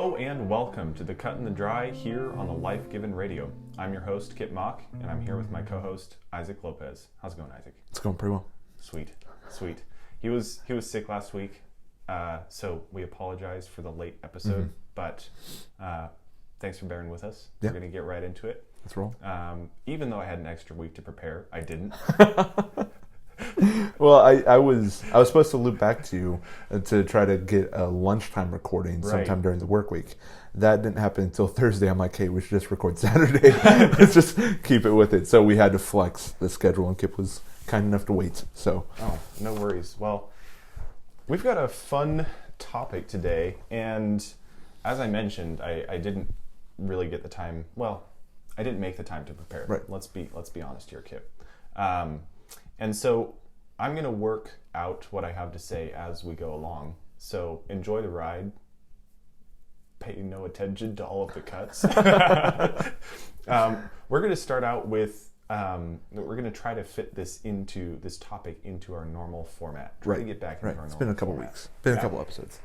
Hello and welcome to the Cut and the Dry here on the Life Given Radio. I'm your host, Kip Mock, and I'm here with my co-host, Isaac Lopez. How's it going, Isaac? It's going pretty well. Sweet. He was sick last week, so we apologize for the late episode, but thanks for bearing with us. Yeah. We're going to get right into it. Let's roll. Even though I had an extra week to prepare, I didn't. Well, I was supposed to loop back to you to try to get a lunchtime recording sometime during the work week. That didn't happen until Thursday. I'm like, hey, we should just record Saturday. Let's just keep it with it. So we had to flex the schedule, and Kip was kind enough to wait. So no worries. Well, we've got a fun topic today, and as I mentioned, I didn't really get the time. Well, I didn't make the time to prepare. Right. Let's be honest here, Kip. And so I'm going to work out what I have to say as we go along. So enjoy the ride. Pay no attention to all of the cuts. We're going to start out with, we're going to try to fit this topic into our normal format. Try to get back into our normal It's been a couple format. weeks. Been a couple episodes.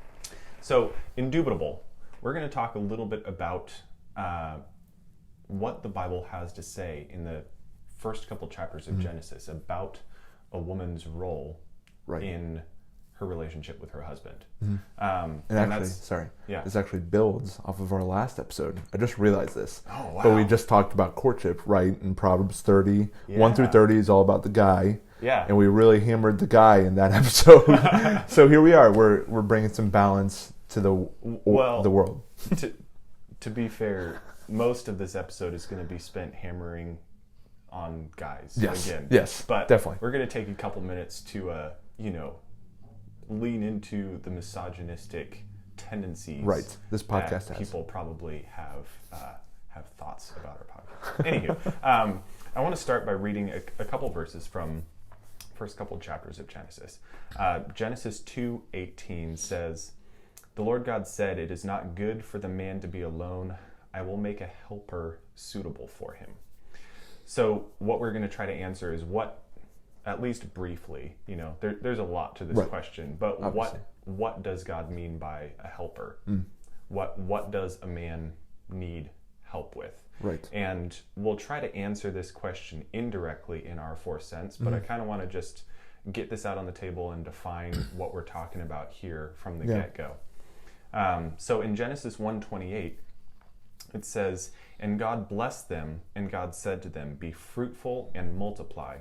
So, indubitable. We're going to talk a little bit about what the Bible has to say in the first couple chapters of Genesis about a woman's role in her relationship with her husband. And actually, this actually builds off of our last episode. I just realized this. Oh, wow. But we just talked about courtship, right? In Proverbs 30, 1 through 30 is all about the guy. Yeah. And we really hammered the guy in that episode. So here we are. We're bringing some balance to the world. To be fair, most of this episode is going to be spent hammering on guys again. Yes, but definitely. We're going to take a couple minutes to, lean into the misogynistic tendencies. Right. This podcast that has. People probably have thoughts about our podcast. Anywho, I want to start by reading a couple verses from first couple chapters of Genesis. Genesis 2:18 says, "The Lord God said, 'It is not good for the man to be alone. I will make a helper suitable for him.'" So what we're going to try to answer is what, at least briefly, there's a lot to this question, but obviously. what does God mean by a helper? What does a man need help with? Right. And we'll try to answer this question indirectly in our 4 cents, but I kind of want to just get this out on the table and define what we're talking about here from the get-go. So in Genesis 1:28, it says, "And God blessed them, and God said to them, 'Be fruitful and multiply,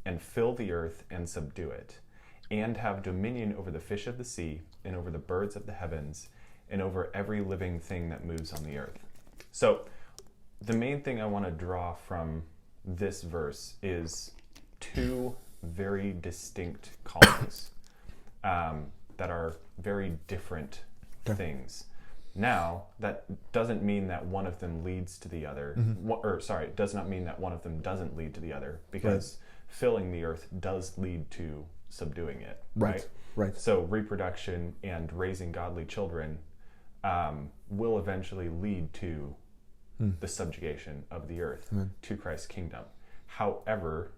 and fill the earth and subdue it, and have dominion over the fish of the sea, and over the birds of the heavens, and over every living thing that moves on the earth.'" So the main thing I want to draw from this verse is two very distinct callings that are very different things. Now, that doesn't mean that one of them leads to the other. It does not mean that one of them doesn't lead to the other, because filling the earth does lead to subduing it. Right. So reproduction and raising godly children will eventually lead to the subjugation of the earth to Christ's kingdom. However,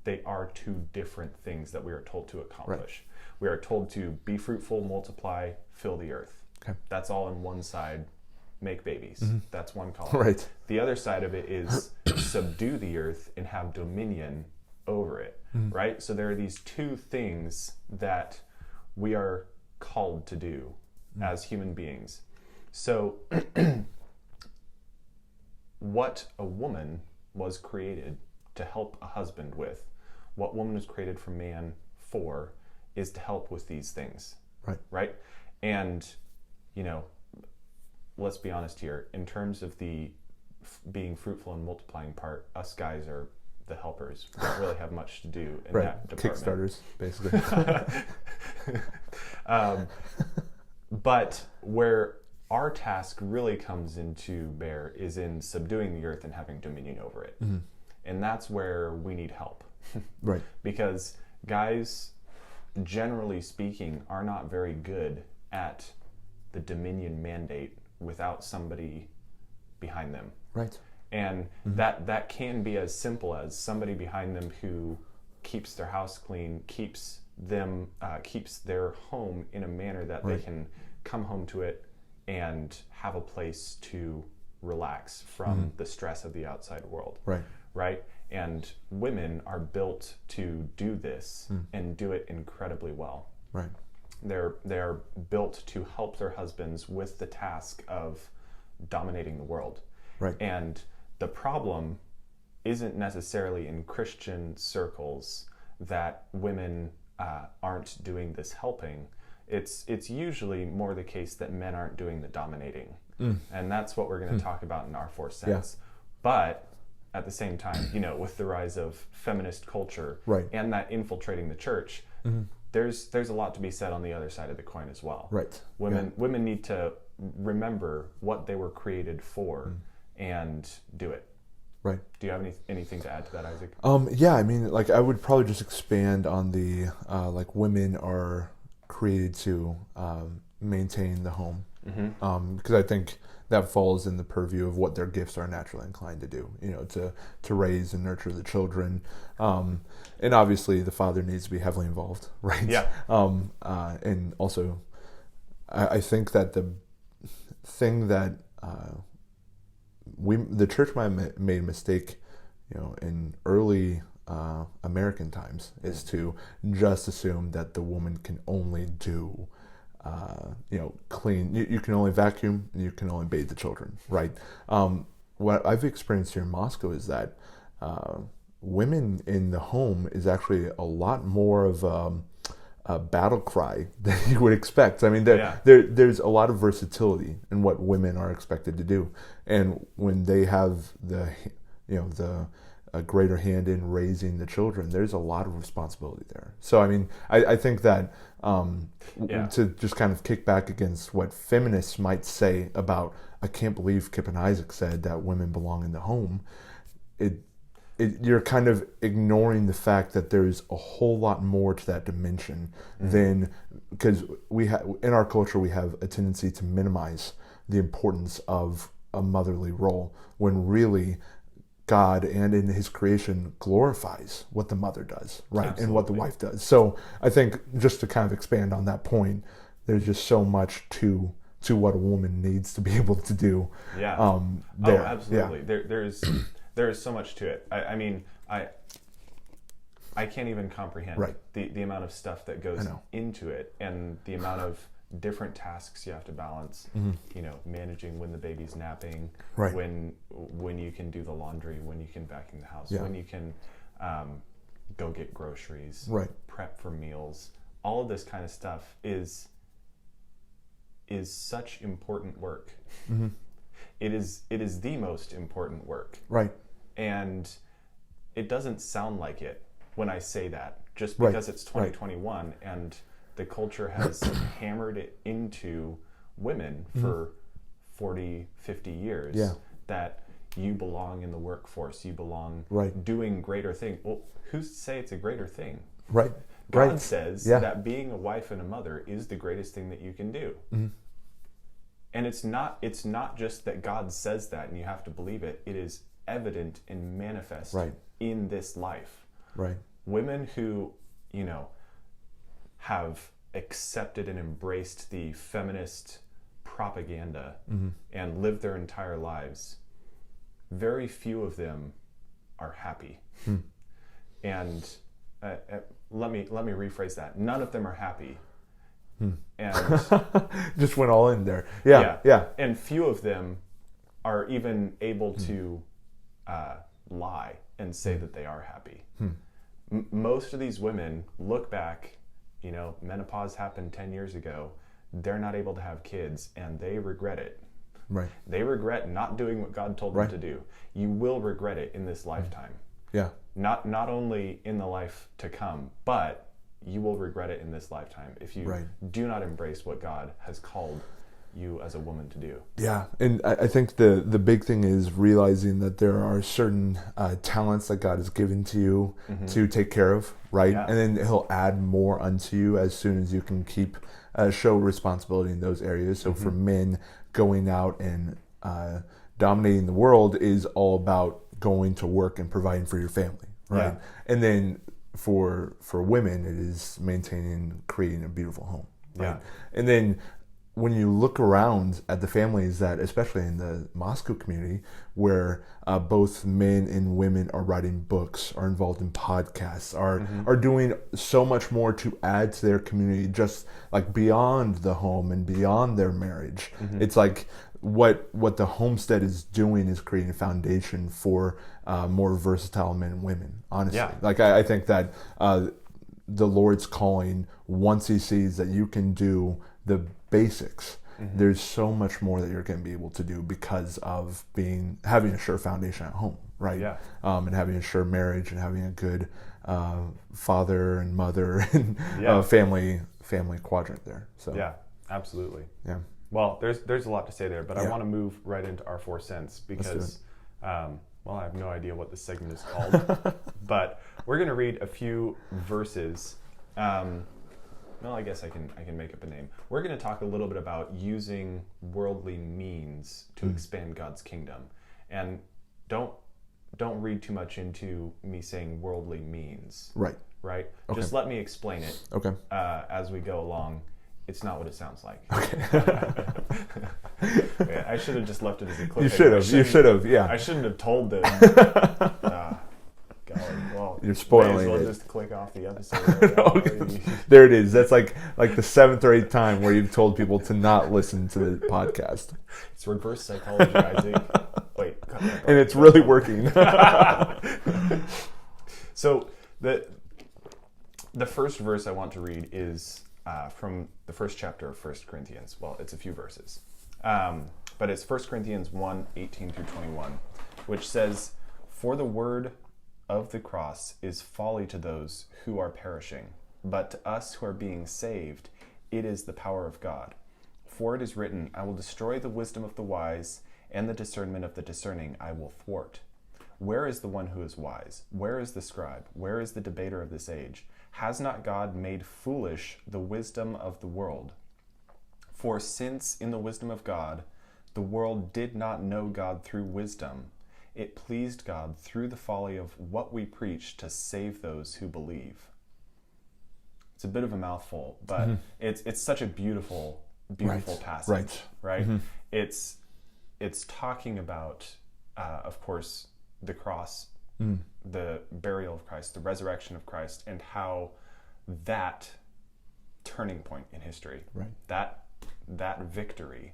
they are two different things that we are told to accomplish. We are told to be fruitful, multiply, fill the earth. Okay. That's all in one side. Make babies. That's one column. Right. The other side of it is subdue the earth and have dominion over it. Right? So there are these two things that we are called to do as human beings. So what a woman was created to help a husband with, what woman was created for man for, is to help with these things. Right? And let's be honest here. In terms of the being fruitful and multiplying part, us guys are the helpers. We don't really have much to do in that department. Kickstarters, basically. But where our task really comes into bear is in subduing the earth and having dominion over it. And that's where we need help. Right. Because guys, generally speaking, are not very good at the dominion mandate without somebody behind them. Right. And that can be as simple as somebody behind them who keeps their house clean, keeps their home in a manner that they can come home to it and have a place to relax from the stress of the outside world. Right? And women are built to do this and do it incredibly well. They're built to help their husbands with the task of dominating the world. And the problem isn't necessarily in Christian circles that women aren't doing this helping. It's usually more the case that men aren't doing the dominating. And that's what we're going to talk about in our fourth sense. But at the same time, with the rise of feminist culture and that infiltrating the church, there's a lot to be said on the other side of the coin as well. Women need to remember what they were created for and do it. Do you have anything to add to that, Isaac? Yeah, I mean, I would probably just expand on the women are created to maintain the home, because I think that falls in the purview of what their gifts are naturally inclined to do. To raise and nurture the children, and obviously the father needs to be heavily involved, and also, I think that the thing that the church might have made a mistake, in early American times, is to just assume that the woman can only do, clean. You can only vacuum, and you can only bathe the children, right? What I've experienced here in Moscow is that women in the home is actually a lot more of a battle cry than you would expect. I mean, there's a lot of versatility in what women are expected to do, and when they have a greater hand in raising the children, there's a lot of responsibility there. So, I mean, I think that to just kind of kick back against what feminists might say about, I can't believe Kip and Isaac said that women belong in the home, you're kind of ignoring the fact that there's a whole lot more to that dimension than, because in our culture we have a tendency to minimize the importance of a motherly role, when really God and in his creation glorifies what the mother does, right? Absolutely. And what the wife does. So I think, just to kind of expand on that point, there's just so much to what a woman needs to be able to do. Absolutely. There is so much to it. I mean, I can't even comprehend the amount of stuff that goes into it, and the amount of different tasks you have to balance. Managing when the baby's napping, when you can do the laundry, when you can vacuum the house, when you can go get groceries, prep for meals. All of this kind of stuff is such important work. It is the most important work. And it doesn't sound like it when I say that, just because it's 2021 and the culture has hammered it into women for 40, 50 years that you belong in the workforce, you belong doing greater things. Well, who's to say it's a greater thing? God says that being a wife and a mother is the greatest thing that you can do. And it's not just that God says that and you have to believe it. It is evident and manifest in this life. Women who, have accepted and embraced the feminist propaganda and lived their entire lives, very few of them are happy. And let me rephrase that. None of them are happy. And just went all in there. And few of them are even able to lie and say that they are happy. Most of these women look back, menopause happened 10 years ago, they're not able to have kids, and they regret it. They regret not doing what God told them to do. You will regret it in this lifetime. Not only in the life to come, but you will regret it in this lifetime if you do not embrace what God has called you as a woman to do. And I think the big thing is realizing that there are certain talents that God has given to you to take care of, and then he'll add more unto you as soon as you can show responsibility in those areas. So for men, going out and dominating the world is all about going to work and providing for your family, and then for women, it is maintaining, creating a beautiful home, and then when you look around at the families that, especially in the Moscow community, where both men and women are writing books, are involved in podcasts, are doing so much more to add to their community, just like beyond the home and beyond their marriage. It's like what the homestead is doing is creating a foundation for more versatile men and women, honestly. Yeah. Like I think that the Lord's calling, once he sees that you can do the basics, there's so much more that you're going to be able to do because of having a sure foundation at home, right? Yeah. And having a sure marriage and having a good father and mother and family quadrant there. So yeah, absolutely. Yeah. Well, there's a lot to say there, but I want to move right into our 4 cents because, well, I have no idea what this segment is called, but we're going to read a few verses. Well, I guess I can make up a name. We're going to talk a little bit about using worldly means to expand God's kingdom, and don't read too much into me saying worldly means. Right. Okay. Just let me explain it. Okay. As we go along. It's not what it sounds like. Okay. Yeah, I should have just left it as a cliffhanger. You should have. Yeah. I shouldn't have told them. Golly, well, you're spoiling it. Just click off the episode. Okay. There it is. That's like the 7th or 8th time where you've told people to not listen to the podcast. It's reverse psychology, Isaac. Wait. And it's really working. So the first verse I want to read is from the first chapter of 1 Corinthians. Well, it's a few verses. But it's 1 Corinthians 1:18-21, which says, "For the word of the cross is folly to those who are perishing, but to us who are being saved, it is the power of God. For it is written, I will destroy the wisdom of the wise, and the discernment of the discerning I will thwart. Where is the one who is wise? Where is the scribe? Where is the debater of this age? Has not God made foolish the wisdom of the world? For since in the wisdom of God, the world did not know God through wisdom, it pleased God through the folly of what we preach to save those who believe." It's a bit of a mouthful, but it's such a beautiful passage, right? It's talking about, of course, the cross, the burial of Christ, the resurrection of Christ, and how that turning point in history, that victory,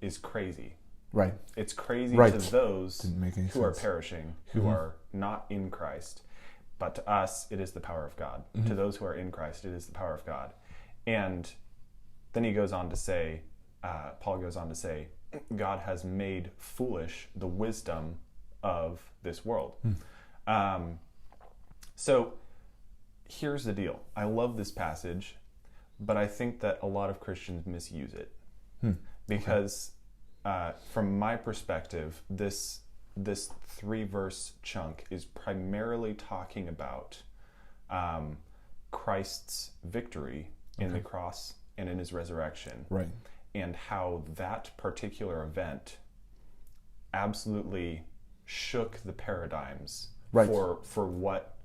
is crazy. Right. It's crazy to those who are perishing, who are not in Christ. But to us, it is the power of God. To those who are in Christ, it is the power of God. And then he goes on to say, Paul goes on to say, God has made foolish the wisdom of this world. So here's the deal. I love this passage, but I think that a lot of Christians misuse it. Because from my perspective, this 3-verse chunk is primarily talking about Christ's victory in the cross and in his resurrection. Right. And how that particular event absolutely shook the paradigms for what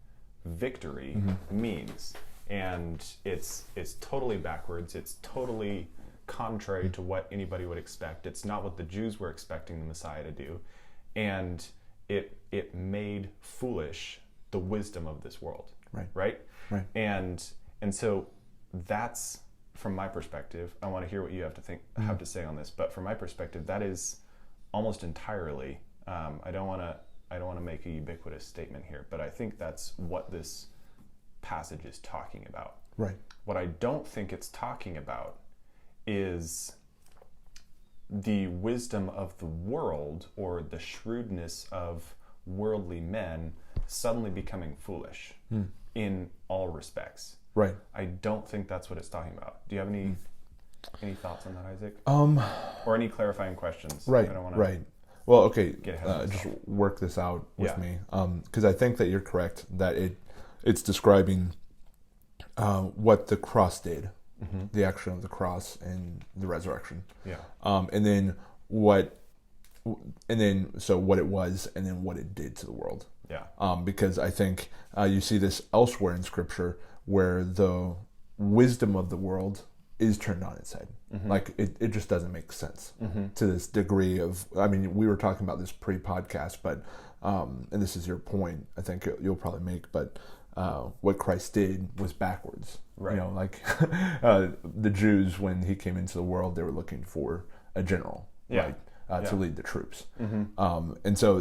victory means. And it's totally backwards. It's totally contrary to what anybody would expect. It's not what the Jews were expecting the Messiah to do. And it made foolish the wisdom of this world. Right. And so that's, from my perspective, I want to hear what you have to say on this, but from my perspective, that is almost entirely, I don't want to make a ubiquitous statement here, but I think that's what this passage is talking about. Right. What I don't think it's talking about is the wisdom of the world or the shrewdness of worldly men suddenly becoming foolish in all respects. Right. I don't think that's what it's talking about. Do you have any thoughts on that, Isaac? Or any clarifying questions? Right. I don't want to Well, okay. Just work this out with me, because I think that you're correct that it's describing what the cross did, the action of the cross and the resurrection. Yeah. And then what it was, and then what it did to the world. Yeah. Because I think you see this elsewhere in Scripture, where the wisdom of the world is turned on its head. Like it just doesn't make sense to this degree of, I mean, we were talking about this pre-podcast, but, and this is your point, I think you'll probably make, but what Christ did was backwards. Right. You know, like the Jews, when he came into the world, they were looking for a general, right, to lead the troops. And so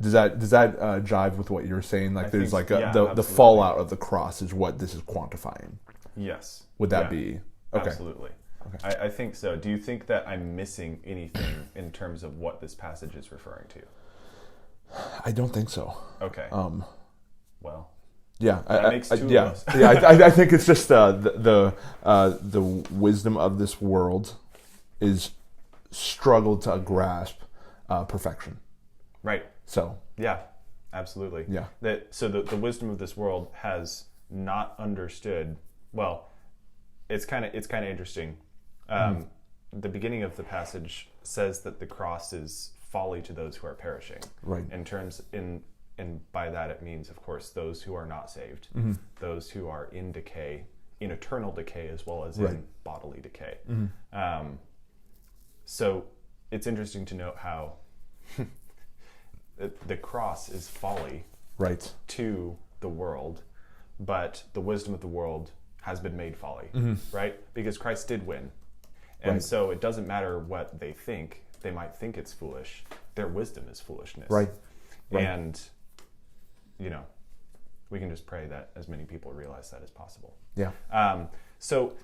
does that jive with what you're saying? Like, there's like the fallout of the cross is what this is quantifying. Yes. Would that be? Okay. Absolutely. Okay. I think so. Do you think that I'm missing anything in terms of what this passage is referring to? I don't think so. Okay. Well. Yeah. That makes two of us. I think it's just the wisdom of this world is struggled to grasp perfection. Right. So. Yeah. Absolutely. Yeah. So the wisdom of this world has not understood. Well, it's kind of interesting. The beginning of the passage says that the cross is folly to those who are perishing. Right. And by that it means, of course, those who are not saved, those who are in decay, in eternal decay as well as in bodily decay. So it's interesting to note how the cross is folly to the world, but the wisdom of the world has been made folly, right? Because Christ did win. And so it doesn't matter what they think. They might think it's foolish. Their wisdom is foolishness. Right. And, you know, we can just pray that as many people realize that as possible. Yeah. So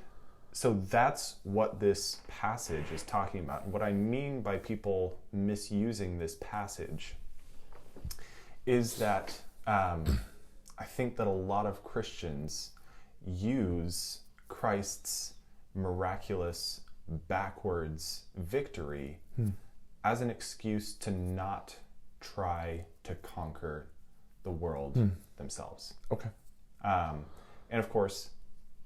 that's what this passage is talking about. What I mean by people misusing this passage is that I think that a lot of Christians use Christ's miraculous backwards victory as an excuse to not try to conquer the world themselves. Okay. And of course,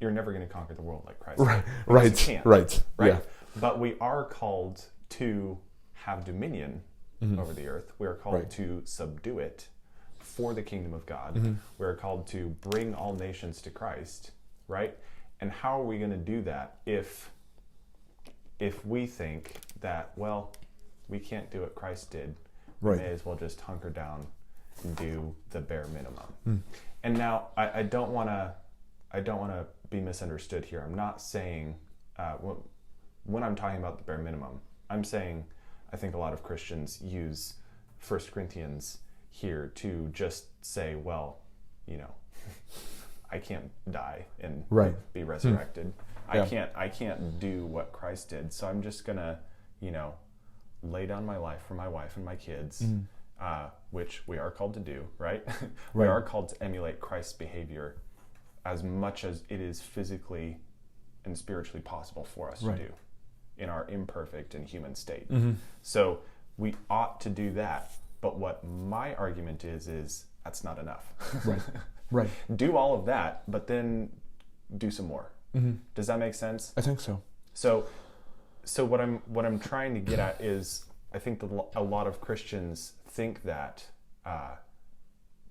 you're never going to conquer the world like Christ. Right. You can't, right. Yeah. But we are called to have dominion over the earth. We are called to subdue it for the kingdom of God. We're called to bring all nations to Christ, right? And how are we going to do that if we think that, well, we can't do what Christ did, we may as well just hunker down and do the bare minimum. And now I don't want to be misunderstood here. I'm not saying when I'm talking about the bare minimum, I'm saying I think a lot of Christians use 1 Corinthians here to just say, well, you know, I can't die and be resurrected. I can't do what Christ did. So I'm just gonna, you know, lay down my life for my wife and my kids, which we are called to do, right? We are called to emulate Christ's behavior as much as it is physically and spiritually possible for us to do in our imperfect and human state. So we ought to do that. But what my argument is that's not enough. Right. Do all of that, but then do some more. Does that make sense? I think so. So what I'm trying to get at is, I think that a lot of Christians think that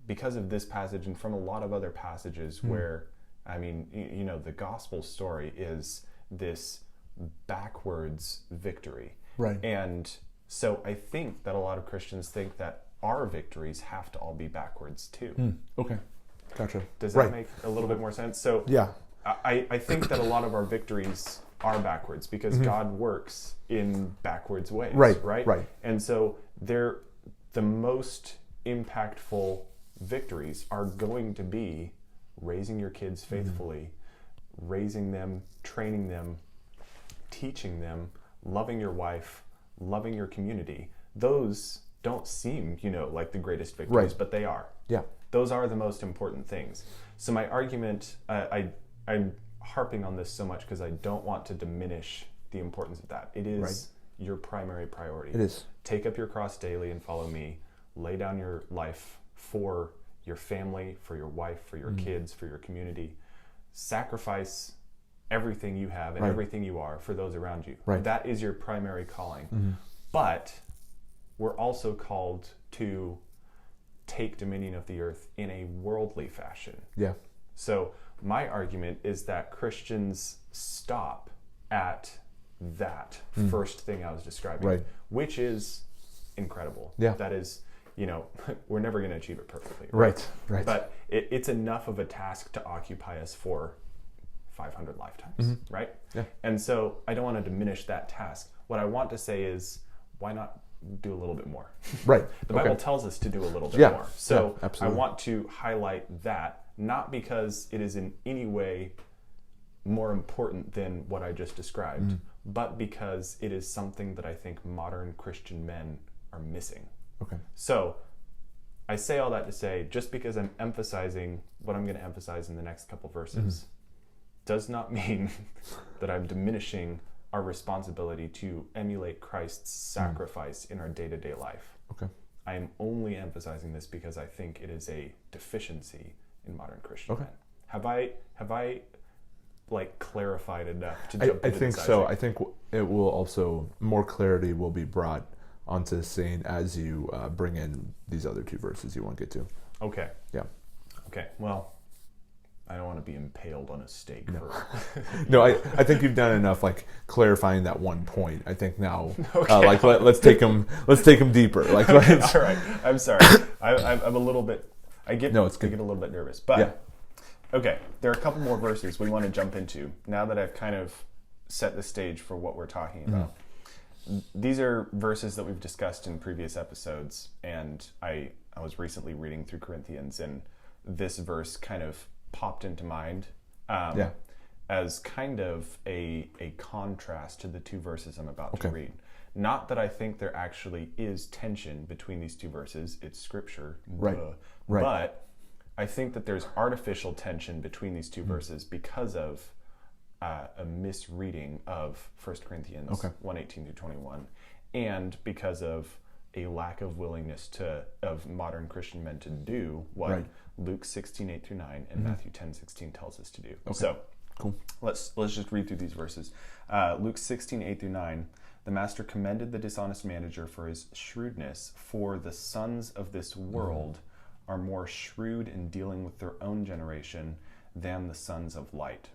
because of this passage and from a lot of other passages where, I mean, you know, the gospel story is this backwards victory. Right. And so I think that a lot of Christians think that our victories have to all be backwards too. Okay. Gotcha. Does that make a little bit more sense? So yeah, I think that a lot of our victories are backwards because God works in backwards ways. Right. And so the most impactful victories are going to be raising your kids faithfully, raising them, training them, teaching them, loving your wife, loving your community. Those don't seem, you know, like the greatest victories, but they are. Yeah. Those are the most important things. So my argument, I'm harping on this so much because I don't want to diminish the importance of that. It is your primary priority. It is. Take up your cross daily and follow me. Lay down your life for your family, for your wife, for your kids, for your community. Sacrifice everything you have and everything you are for those around you. That is your primary calling. But we're also called to take dominion of the earth in a worldly fashion. Yeah. So my argument is that Christians stop at that first thing I was describing, Right. which is incredible. Yeah. That is, we're never going to achieve it perfectly. Right. But it's enough of a task to occupy us for 500 lifetimes, right? Yeah. And so I don't want to diminish that task. What I want to say is, why not do a little bit more? Right. The Bible tells us to do a little bit more. So I want to highlight that, not because it is in any way more important than what I just described, but because it is something that I think modern Christian men are missing. Okay. So I say all that to say, just because I'm emphasizing what I'm going to emphasize in the next couple verses does not mean that I'm diminishing our responsibility to emulate Christ's sacrifice in our day-to-day life. Okay. I am only emphasizing this because I think it is a deficiency in modern Christian men. Have I like clarified enough to jump into I think this, so. Isaac? I think it will also, more clarity will be brought onto the saying as you bring in these other two verses you want to get to. Okay. Yeah. Okay. Well, I don't want to be impaled on a stake. No, I think you've done enough like clarifying that one point. I think now, let's take them deeper. Like, all right. I'm sorry. I'm a little bit. I get a little bit nervous, but okay. There are a couple more verses we want to jump into now that I've kind of set the stage for what we're talking about. These are verses that we've discussed in previous episodes, and I was recently reading through Corinthians, and this verse kind of popped into mind as kind of a contrast to the two verses I'm about to read. Not that I think there actually is tension between these two verses. It's scripture. Right. But I think that there's artificial tension between these two verses because of a misreading of 1 Corinthians 1:18 through 21, and because of a lack of willingness of modern Christian men to do what Luke 16:8 through 9 and Matthew 10:16 tells us to do. Okay. So cool. Let's just read through these verses. Luke 16:8 through 9. The master commended the dishonest manager for his shrewdness, for the sons of this world are more shrewd in dealing with their own generation than the sons of light.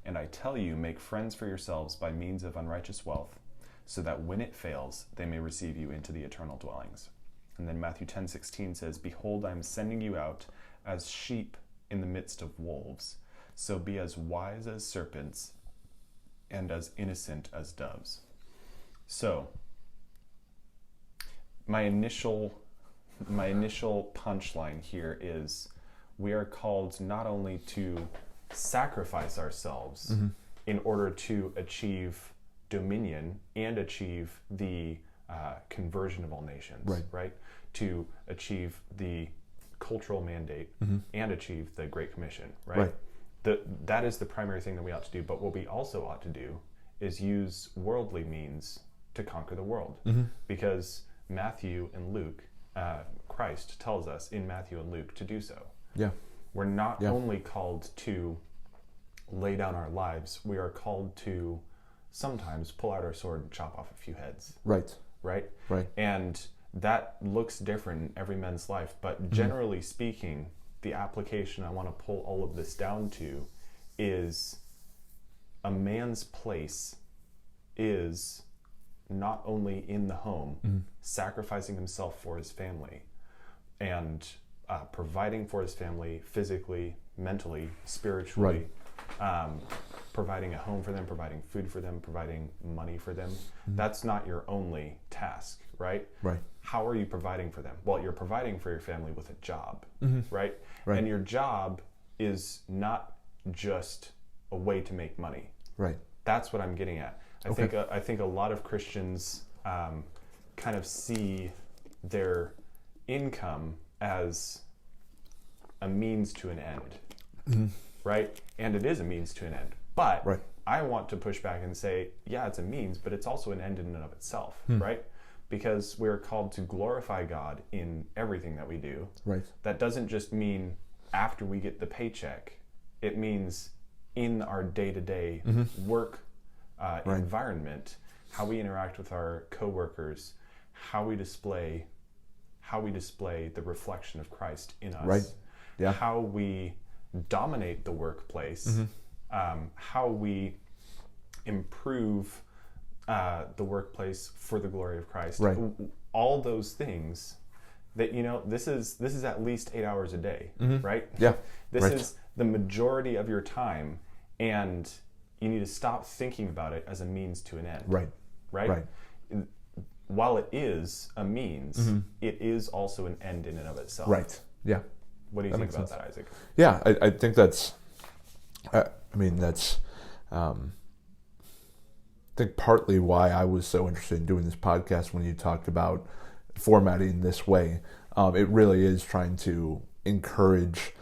And I tell you, make friends for yourselves by means of unrighteous wealth, so that when it fails, they may receive you into the eternal dwellings. And then Matthew 10:16 says, behold, I am sending you out as sheep in the midst of wolves. So be as wise as serpents and as innocent as doves. So, my initial punchline here is we are called not only to sacrifice ourselves in order to achieve dominion and achieve the conversion of all nations, right? To achieve the cultural mandate and achieve the Great Commission, right? That is the primary thing that we ought to do. But what we also ought to do is use worldly means to conquer the world, because Matthew and Luke, Christ tells us in Matthew and Luke to do so. Yeah, we're not only called to lay down our lives; we are called to sometimes pull out our sword and chop off a few heads. Right. And that looks different in every man's life, but generally speaking, the application I want to pull all of this down to is a man's place is not only in the home, sacrificing himself for his family and providing for his family physically, mentally, spiritually, providing a home for them, providing food for them, providing money for them. That's not your only task, right? How are you providing for them? Well, you're providing for your family with a job, right? And your job is not just a way to make money. That's what I'm getting at. I think a lot of Christians kind of see their income as a means to an end, right? And it is a means to an end. But I want to push back and say, yeah, it's a means, but it's also an end in and of itself, right? Because we're called to glorify God in everything that we do. That doesn't just mean after we get the paycheck. It means in our day-to-day work environment, how we interact with our coworkers, how we display the reflection of Christ in us, how we dominate the workplace, how we improve the workplace for the glory of Christ. Right. All those things that, this is at least 8 hours a day, right? Yeah. This is the majority of your time, and you need to stop thinking about it as a means to an end. Right. Right? While it is a means, it is also an end in and of itself. Right. Yeah. What do you think about that, Isaac? Yeah, I think that's, I think partly why I was so interested in doing this podcast when you talked about formatting this way. It really is trying to encourage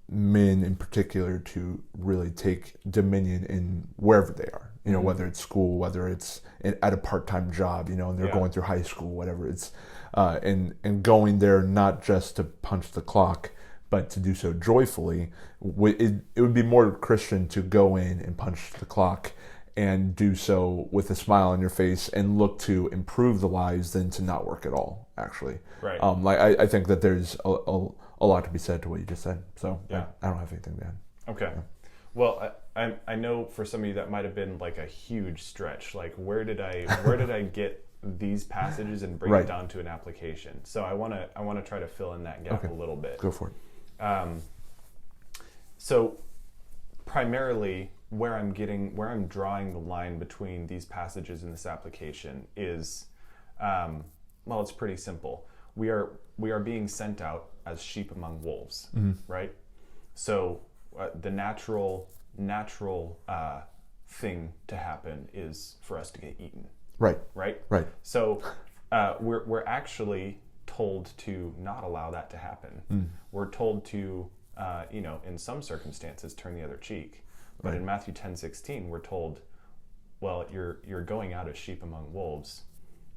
men in particular to really take dominion in wherever they are, whether it's school, whether it's at a part-time job, and they're going through high school, whatever it's, and going there not just to punch the clock, but to do so joyfully. It would be more Christian to go in and punch the clock and do so with a smile on your face and look to improve the lives than to not work at all, actually. Right. I think that there's a lot to be said to what you just said. So I don't have anything to add. Okay. Yeah. Well, I know for some of you that might have been like a huge stretch. Like, where did I get these passages and bring it down to an application? So I want to try to fill in that gap a little bit. Go for it. So primarily where I'm drawing the line between these passages in this application is, it's pretty simple. We are being sent out as sheep among wolves, right? So the natural thing to happen is for us to get eaten. Right. Right. Right. So we're actually told to not allow that to happen. We're told to, in some circumstances, turn the other cheek. But in Matthew 10:16, we're told, well, you're going out as sheep among wolves.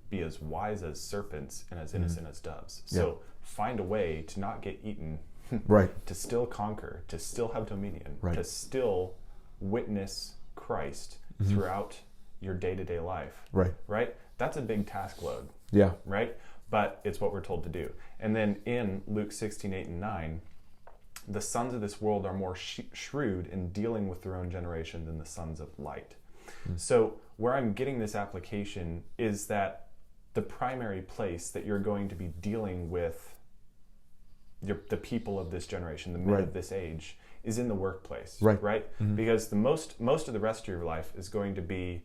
Be as wise as serpents and as innocent as doves. So find a way to not get eaten, to still conquer, to still have dominion, to still witness Christ throughout your day-to-day life. Right? That's a big task load. Yeah. Right? But it's what we're told to do. And then in Luke 16:8 and 9, the sons of this world are more shrewd in dealing with their own generation than the sons of light. So where I'm getting this application is that the primary place that you're going to be dealing with the people of this generation, the men of this age, is in the workplace, right? Because the most of the rest of your life is going to be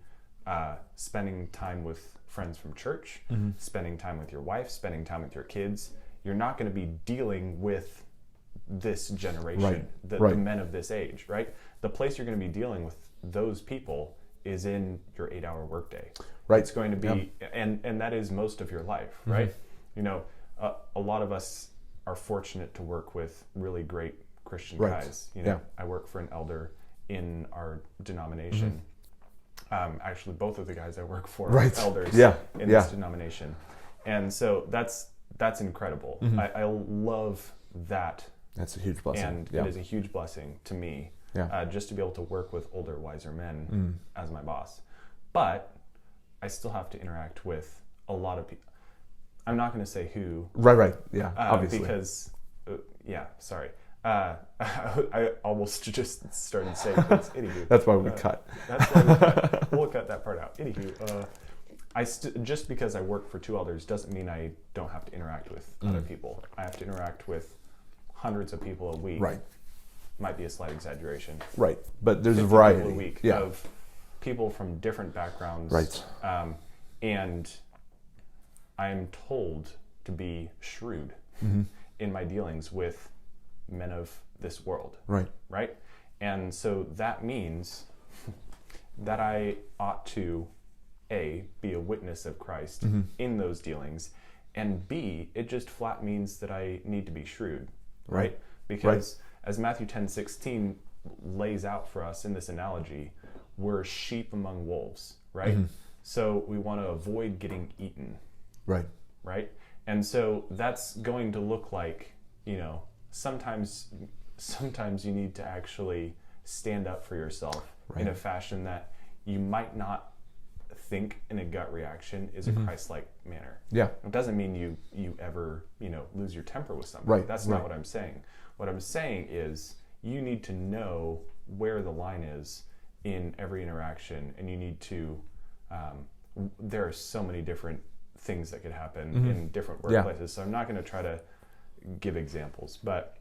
spending time with friends from church, spending time with your wife, spending time with your kids. You're not going to be dealing with this generation, the men of this age, right? The place you're going to be dealing with those people is in your 8-hour workday. It's going to be, and that is most of your life, right? A lot of us are fortunate to work with really great Christian guys. I work for an elder in our denomination. Actually, both of the guys I work for are elders in this denomination. And so that's incredible. I love that. That's a huge blessing. And it is a huge blessing to me just to be able to work with older, wiser men as my boss. But I still have to interact with a lot of people. I'm not going to say who. Yeah, obviously. Because, sorry. I almost just started saying things. Anywho. That's why we cut. That's why we cut. We'll cut that part out. Anywho, just because I work for two elders doesn't mean I don't have to interact with other people. I have to interact with hundreds of people a week. Might be a slight exaggeration. But there's a variety a week of people from different backgrounds. And I am told to be shrewd in my dealings with men of this world. Right? And so that means that I ought to, A, be a witness of Christ in those dealings, and B, it just flat means that I need to be shrewd. Right? Because as Matthew 10:16 lays out for us in this analogy, we're sheep among wolves, right? So we want to avoid getting eaten. Right? And so that's going to look like, sometimes you need to actually stand up for yourself in a fashion that you might not think in a gut reaction is a Christ-like manner. It doesn't mean you ever, lose your temper with somebody. That's not what I'm saying. What I'm saying is you need to know where the line is in every interaction, and you need to, there are so many different things that could happen in different workplaces. So I'm not going to try to give examples, but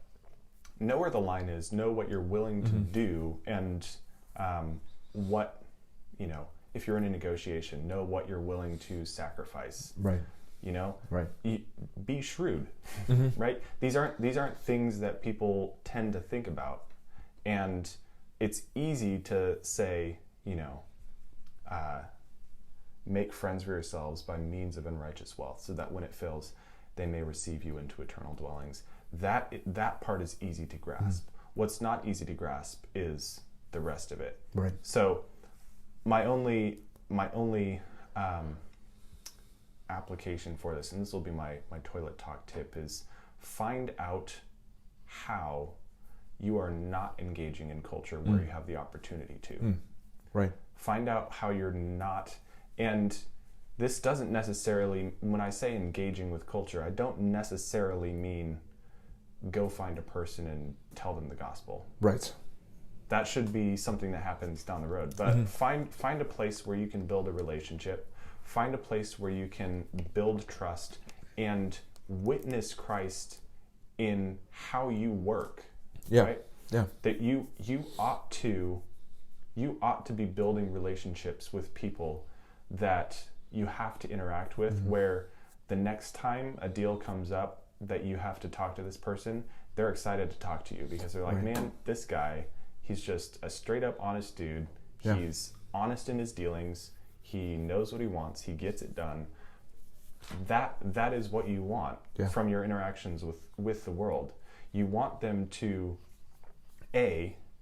know where the line is, know what you're willing to do, and what, if you're in a negotiation, know what you're willing to sacrifice. Right. Right. Be shrewd, right? These aren't things that people tend to think about, and it's easy to say, make friends for yourselves by means of unrighteous wealth, so that when it fails, they may receive you into eternal dwellings. That part is easy to grasp. What's not easy to grasp is the rest of it. Right. So my only application for this, and this will be my toilet talk tip, is find out how you are not engaging in culture where you have the opportunity to. Right. Find out how you're not, and this doesn't necessarily, when I say engaging with culture, I don't necessarily mean go find a person and tell them the gospel. Right. That should be something that happens down the road. But find a place where you can build a relationship. Find a place where you can build trust and witness Christ in how you work. Yeah. Right? Yeah. That you ought to be building relationships with people that you have to interact with, where the next time a deal comes up that you have to talk to this person, they're excited to talk to you because they're like, man, this guy, he's just a straight up honest dude. Yeah. He's honest in his dealings. He knows what he wants. He gets it done. That is what you want from your interactions with the world. You want them to,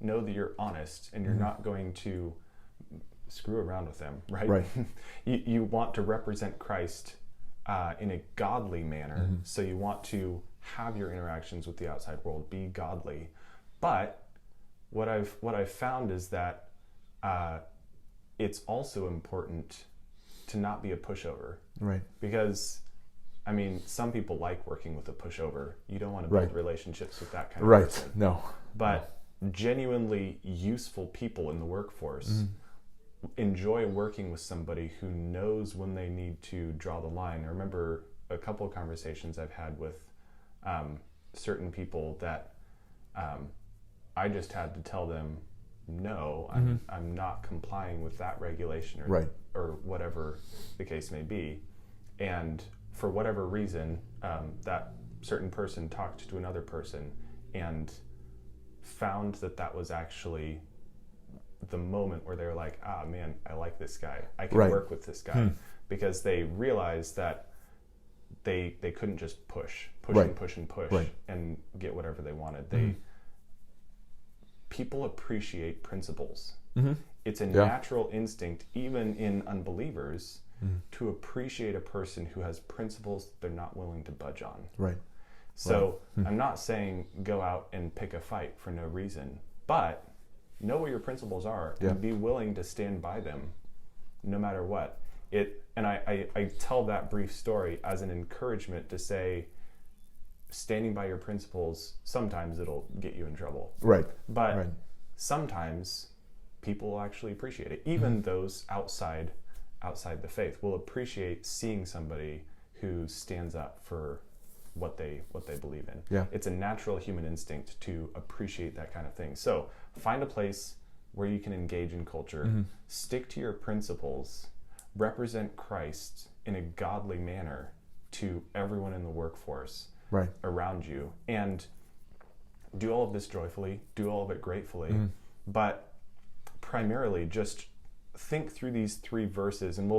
know that you're honest and you're not going to screw around with them, right? Right. You want to represent Christ in a godly manner. So you want to have your interactions with the outside world be godly. But what I've found is that it's also important to not be a pushover. Right. Because, some people like working with a pushover. You don't want to build relationships with that kind of person. No. But genuinely useful people in the workforce enjoy working with somebody who knows when they need to draw the line. I remember a couple of conversations I've had with certain people that I just had to tell them, no, I'm not complying with that regulation or whatever the case may be. And for whatever reason, that certain person talked to another person and found that was actually the moment where they were like, man, I like this guy. I can work with this guy. Because they realized that they couldn't just push and get whatever they wanted. People appreciate principles. It's a natural instinct, even in unbelievers, to appreciate a person who has principles they're not willing to budge on. Right. So I'm not saying go out and pick a fight for no reason, but know what your principles are and be willing to stand by them no matter what. And I tell that brief story as an encouragement to say, standing by your principles, sometimes it'll get you in trouble. Right. But sometimes people will actually appreciate it. Even those outside the faith will appreciate seeing somebody who stands up for what they believe in. Yeah. It's a natural human instinct to appreciate that kind of thing. So find a place where you can engage in culture, stick to your principles, represent Christ in a godly manner to everyone in the workforce around you, and do all of this joyfully, do all of it gratefully, but primarily just think through these 3 verses, and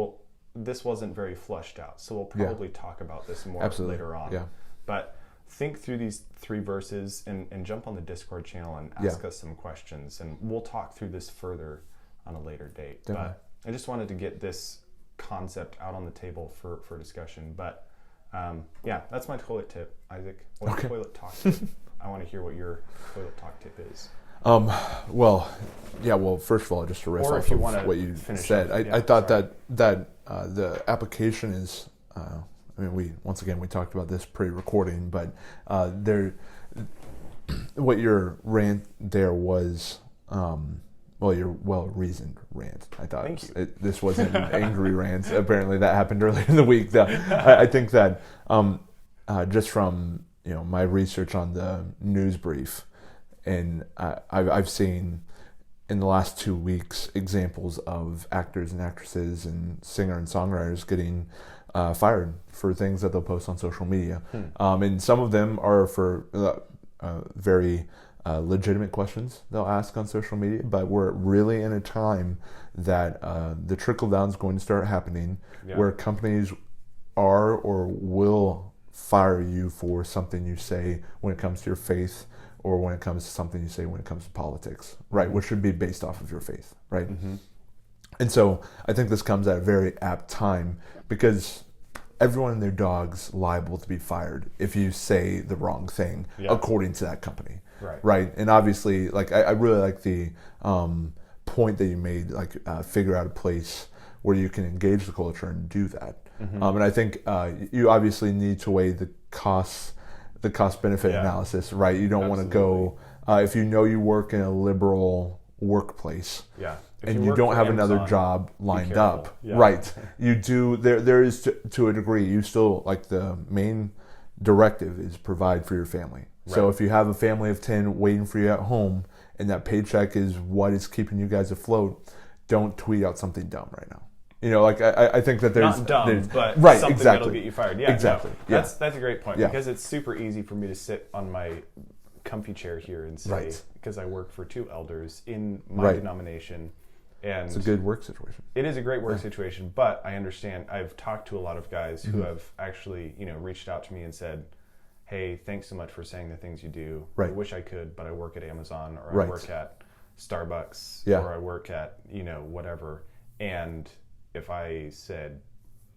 this wasn't very fleshed out, so we'll probably talk about this more later on. Yeah. But think through these 3 verses and jump on the Discord channel and ask us some questions, and we'll talk through this further on a later date. Definitely. But I just wanted to get this concept out on the table for discussion. But that's my toilet tip, Isaac. Or toilet talk tip. I want to hear what your toilet talk tip is. Well, first of all, just to riff off of what you said, I thought that the application is, we talked about this pre-recording, but what your rant there was your well-reasoned rant. I thought Thank you. This wasn't an angry rant. Apparently that happened earlier in the week. I think that just from my research on the news brief, and I've seen in the last 2 weeks examples of actors and actresses and singer and songwriters getting fired for things that they'll post on social media. And some of them are for very legitimate questions they'll ask on social media, but we're really in a time that the trickle down is going to start happening, where companies are or will fire you for something you say when it comes to your faith, or when it comes to something you say when it comes to politics, right? Which should be based off of your faith, right? And so I think this comes at a very apt time, because everyone and their dog's liable to be fired if you say the wrong thing according to that company, right? And obviously, like I really like the point that you made, like figure out a place where you can engage the culture and do that. And I think you obviously need to weigh the cost-benefit analysis, right? You don't want to go if you work in a liberal workplace, and you don't have Amazon, another job lined up, right? You do. There is to a degree. You still, like, the main directive is provide for your family. So if you have a family of 10 waiting for you at home, and that paycheck is what is keeping you guys afloat, don't tweet out something dumb right now. I think that there's not dumb, but something that'll get you fired. Yeah, exactly. No, that's a great point, because it's super easy for me to sit on my comfy chair here and say, because I work for 2 elders in my denomination, and it's a good work situation. It is a great work situation, but I understand. I've talked to a lot of guys who have actually, reached out to me and said, "Hey, thanks so much for saying the things you do. I wish I could, but I work at Amazon, or I work at Starbucks, or I work at whatever." And if I said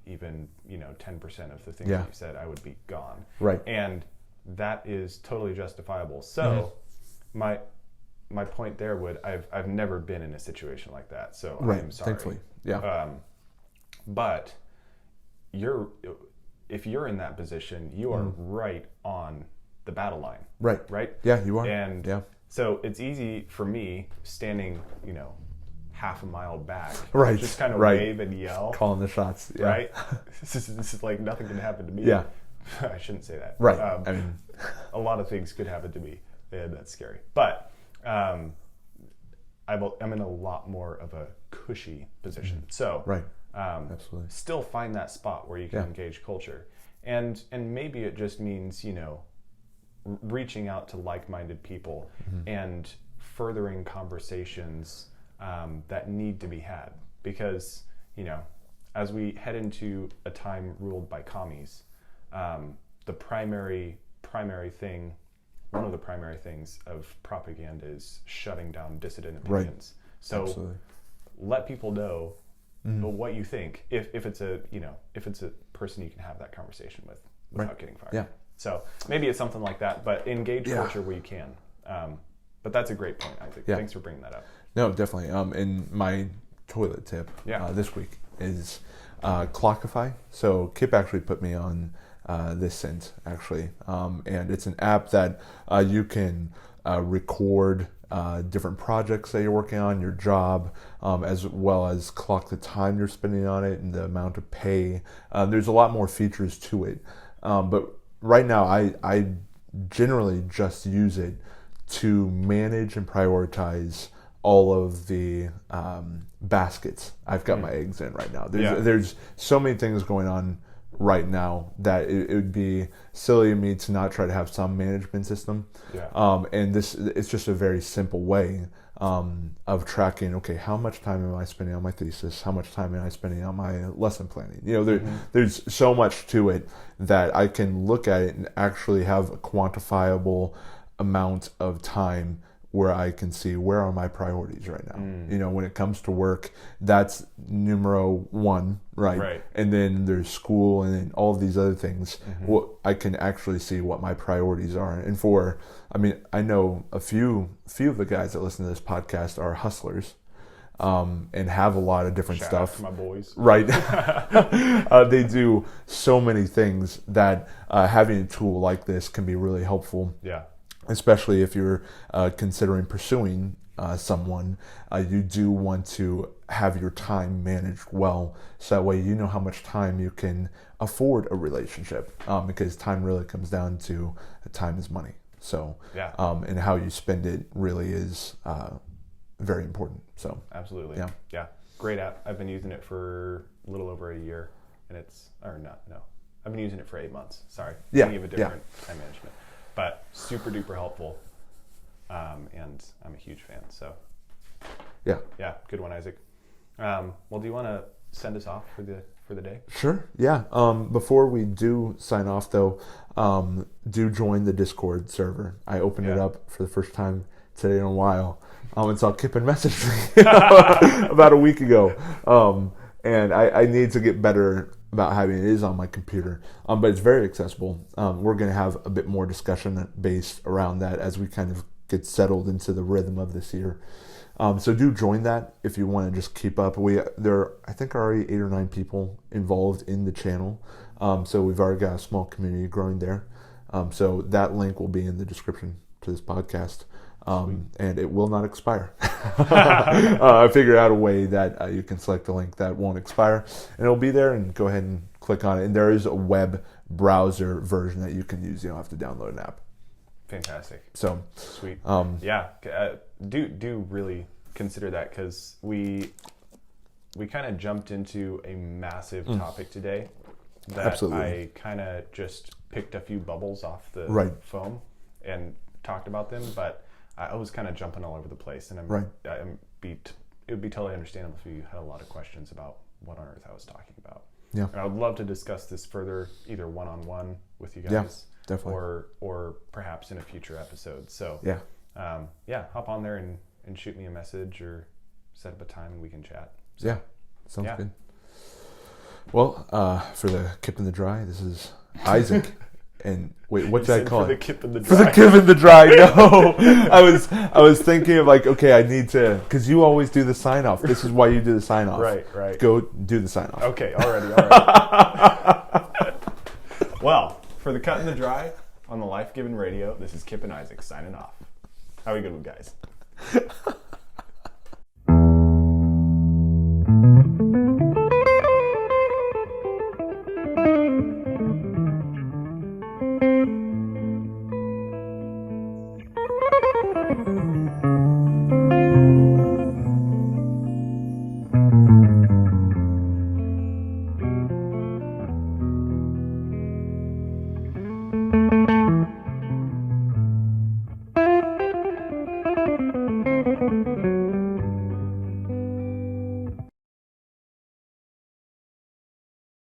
even 10% of the things that you said, I would be gone. And that is totally justifiable. So my point there I've never been in a situation like that, so I'm sorry. Thankfully. But if you're in that position, you are right on the battle line. Right? Yeah, you are. And so it's easy for me standing, half a mile back, just kind of wave and yell, calling the shots, right? This is like nothing can happen to me. I shouldn't say that, I mean, a lot of things could happen to me, and that's scary. But I'm in a lot more of a cushy position, so absolutely, still find that spot where you can engage culture, and maybe it just means reaching out to like-minded people and furthering conversations that need to be had, because as we head into a time ruled by commies, the primary thing, one of the primary things of propaganda is shutting down dissident opinions. So let people know what you think, if it's a person you can have that conversation with without getting fired. So maybe it's something like that, but engage culture where you can. But that's a great point, Isaac. Thanks for bringing that up. No, definitely. And my toilet tip this week is Clockify. So Kip actually put me on this scent, actually. And it's an app that you can record different projects that you're working on, your job, as well as clock the time you're spending on it and the amount of pay. There's a lot more features to it. But right now, I generally just use it to manage and prioritize all of the baskets I've got my eggs in right now. There's so many things going on right now that it would be silly of me to not try to have some management system. And it's just a very simple way of tracking, okay, how much time am I spending on my thesis? How much time am I spending on my lesson planning? There's so much to it that I can look at it and actually have a quantifiable amount of time where I can see where are my priorities right now. When it comes to work, that's numero one, right? And then there's school and then all of these other things. I can actually see what my priorities are. And I know a few of the guys that listen to this podcast are hustlers, and have a lot of different Shout stuff. Out to my boys. Right. They do so many things that having a tool like this can be really helpful. Especially if you're considering pursuing someone, you do want to have your time managed well, so that way you know how much time you can afford a relationship, because time really comes down to time is money. So and how you spend it really is very important. So absolutely, yeah, great app. I've been using it for a little over a year, and I've been using it for 8 months. Sorry, thinking of a different time management, but super duper helpful. And I'm a huge fan. So yeah, good one, Isaac. Well, do you want to send us off for the day? Sure. Yeah. Before we do sign off, though, do join the Discord server. I opened it up for the first time today in a while. And saw Kip and message me about a week ago. And I need to get better about having it. Is on my computer, but it's very accessible. We're going to have a bit more discussion based around that as we kind of get settled into the rhythm of this year. So do join that if you want to just keep up. There are, I think, already 8 or 9 people involved in the channel. So we've already got a small community growing there. So that link will be in the description to this podcast. And it will not expire. I figured out a way that you can select a link that won't expire, and it'll be there, and go ahead and click on it. And there is a web browser version that you can use. You don't have to download an app. Fantastic. So sweet. Do really consider that, because we kind of jumped into a massive topic today that Absolutely. I kind of just picked a few bubbles off the foam and talked about them, but I was kind of jumping all over the place, and it would be totally understandable if you had a lot of questions about what on earth I was talking about. Yeah, and I would love to discuss this further, either one-on-one with you guys, definitely, or perhaps in a future episode. So hop on there and shoot me a message or set up a time and we can chat. So, sounds good. Well, for the Kip and the Dry, this is Isaac. And wait, what did I call it? For the Kip and the Dry. For the Kip and the Dry. No, I was thinking of like, okay, I need to, because you always do the sign off. This is why you do the sign off. Right. Go do the sign off. Okay, already. Well, for the Cut and the Dry on the Life Given Radio, this is Kip and Isaac signing off. How are we good, guys?